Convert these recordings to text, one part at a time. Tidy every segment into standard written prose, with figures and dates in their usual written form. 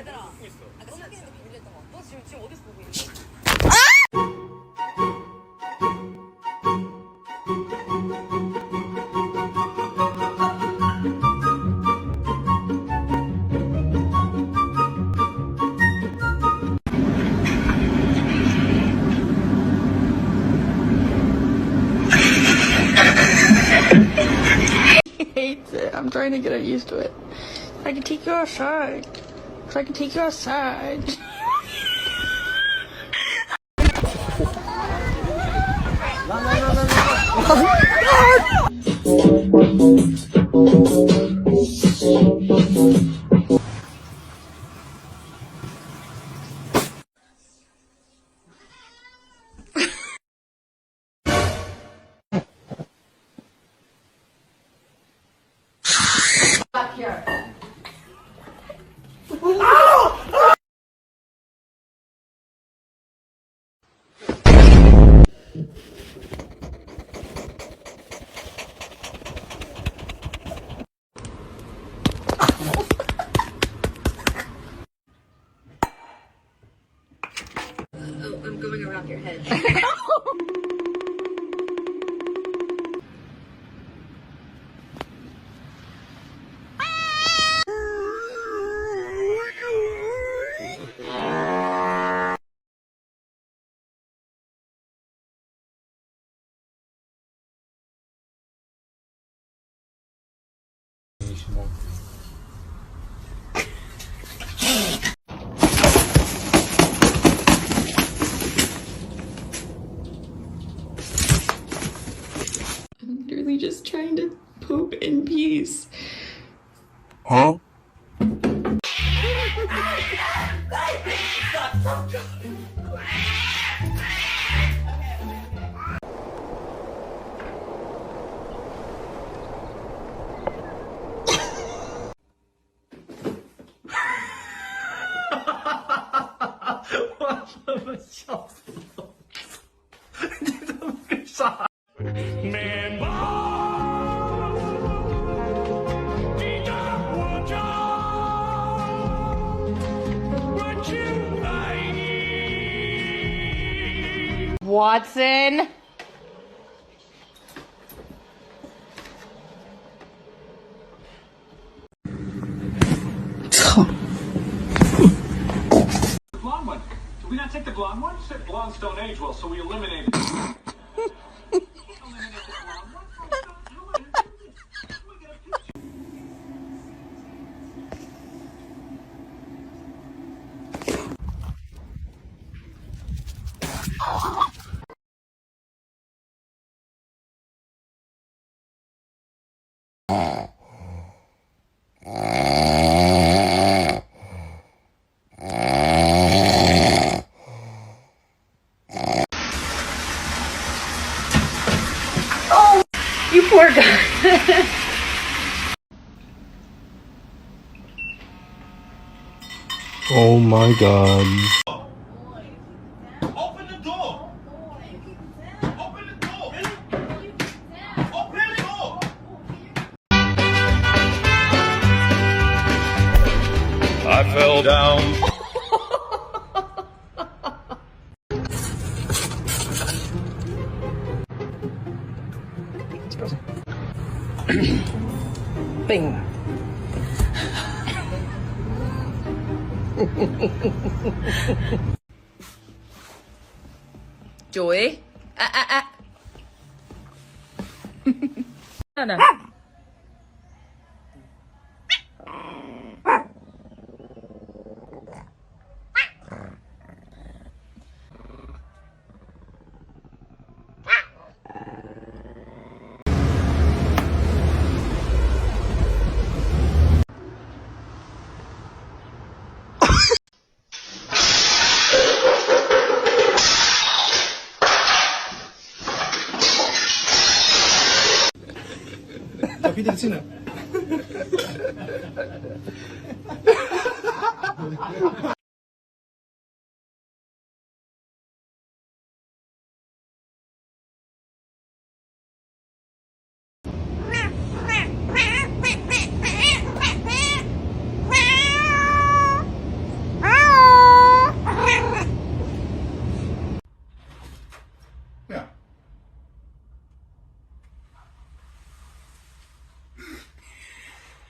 얘들아, 아까 사귀는데 비밀했던 거. 너 지금 어디서 보고 있는 거야? Hates it. I'm trying to get her used to it. I can take you outside. So I can take you outside. Back here. I'm going around your head. I'm literally just trying to poop in peace. Huh? Watson. Blonde one. Did we not take the blonde one? Said blondes don't age well, so we eliminated You poor guy. Oh my god. Open the door! Open the door! Open the door! I fell down. Bing. Joey. No. Tapi dari sini.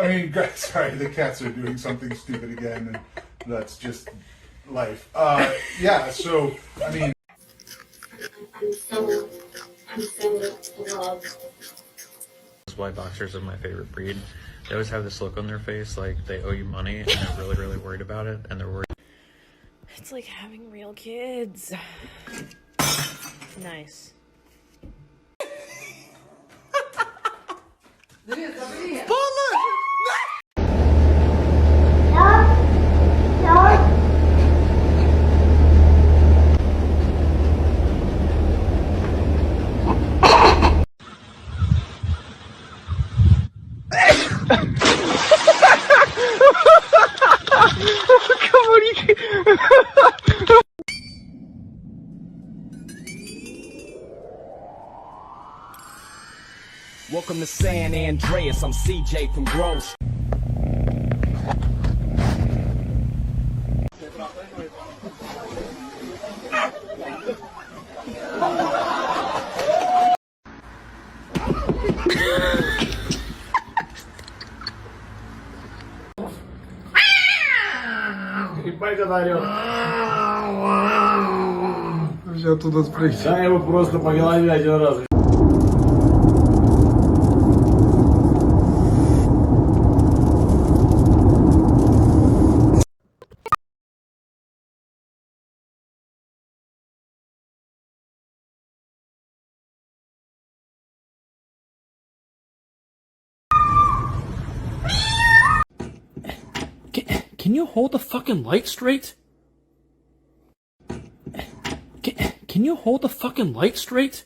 I mean, guys, sorry, the cats are doing something stupid again, and that's just life. Yeah, so, I mean... I'm so in love. White boxers are my favorite breed. They always have this look on their face like they owe you money and they're really, really worried about it, and they're worried. It's like having real kids. Nice. Welcome to San Andreas, I'm CJ from Gross. Я туда спрыгнул. Да, его просто по голове один раз. Can you hold the fucking light straight? Can you hold the fucking light straight?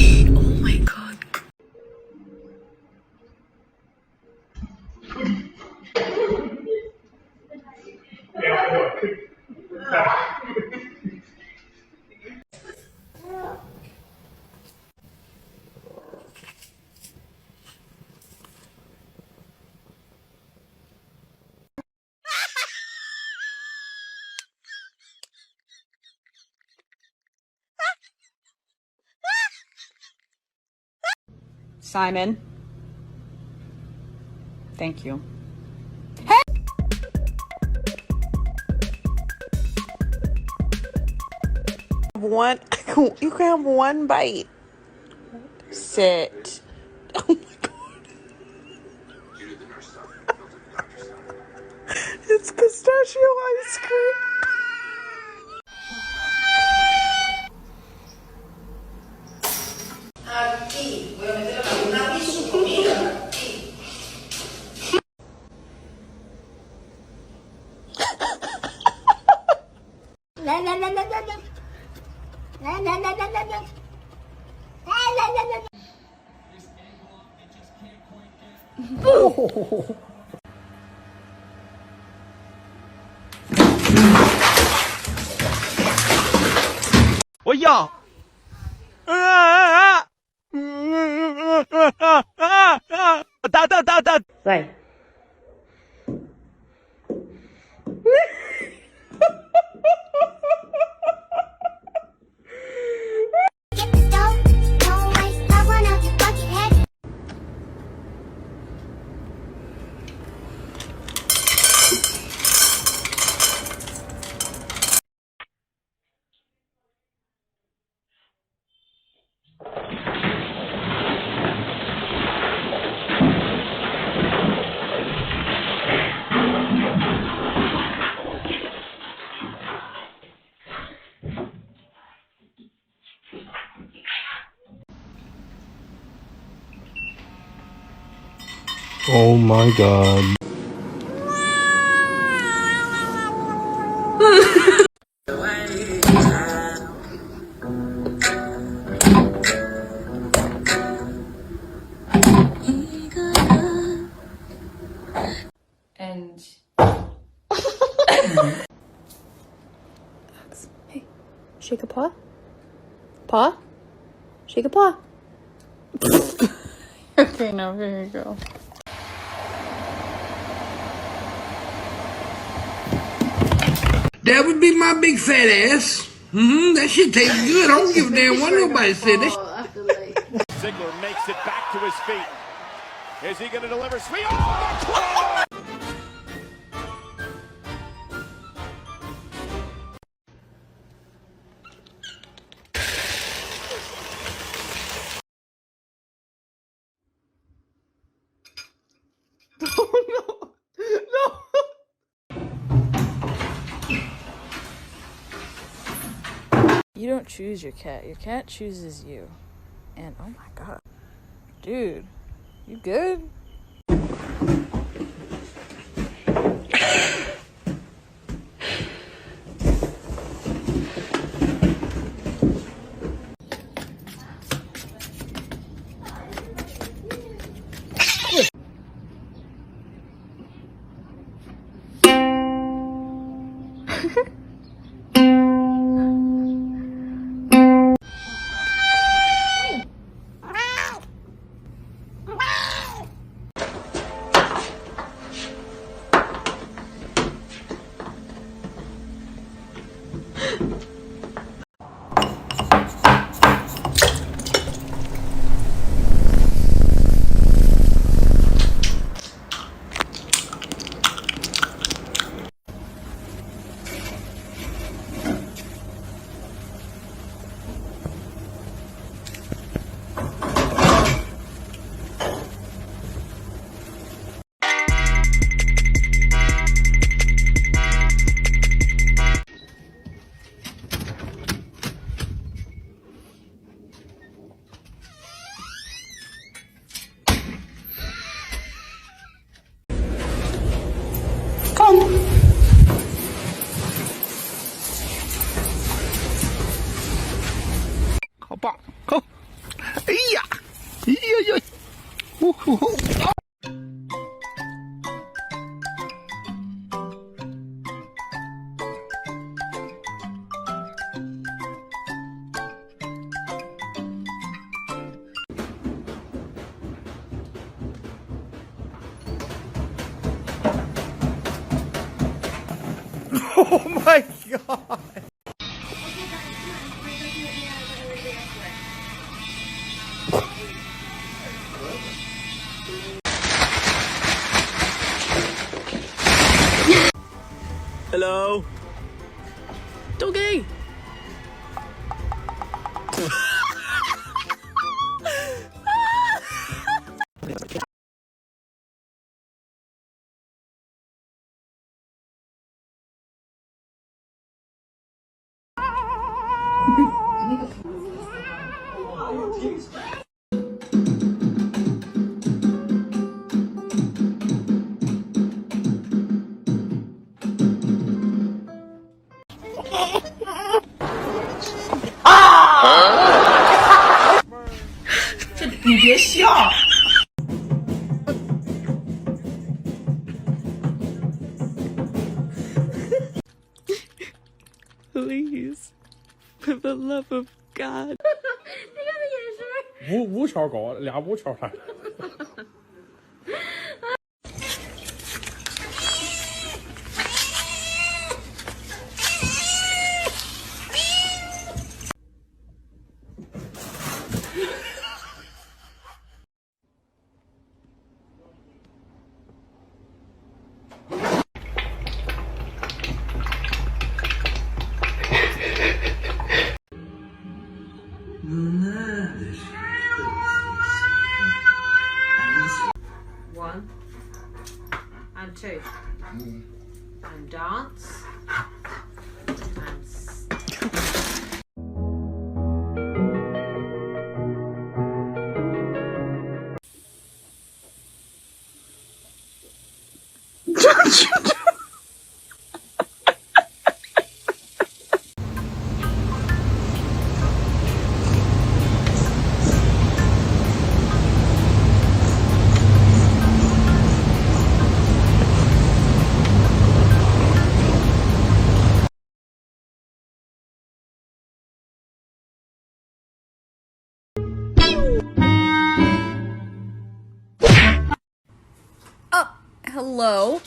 Oh my god. Simon. Thank you. One, you can have one bite. Sit. Oh my god. It's pistachio ice cream. Aquí, voy a meter la nariz su comida. Aquí. Vai. Oh my god. And hey, shake a paw. Paw? Shake a paw. Okay, now here you go. That would be my big fat ass. That shit tastes good. I don't give a damn what nobody said. Ziggler makes it back to his feet. Is he going to deliver? Sweet. Oh, You don't choose your cat chooses you. And oh my god. Dude, you good? Oh my god. Hello. Doggy! Please, for the love of God. 五条高，俩5条山。One and two. And dance. And Hello?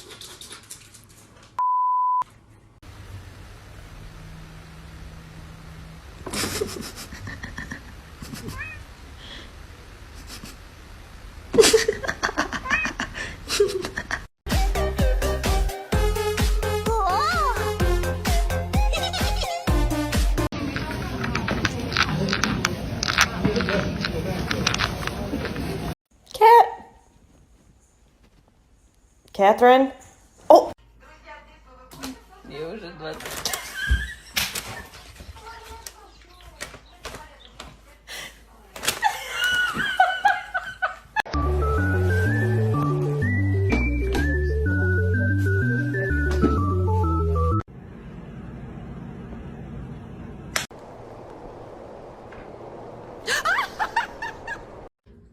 Catherine? Oh! You should let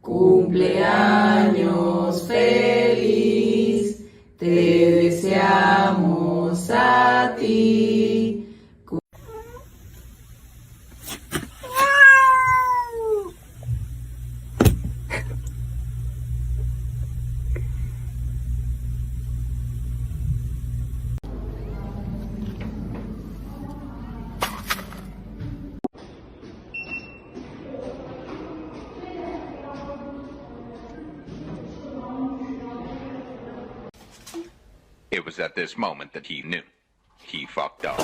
Cumpleaños feliz, te deseamos a ti. It was at this moment that he knew. He fucked up.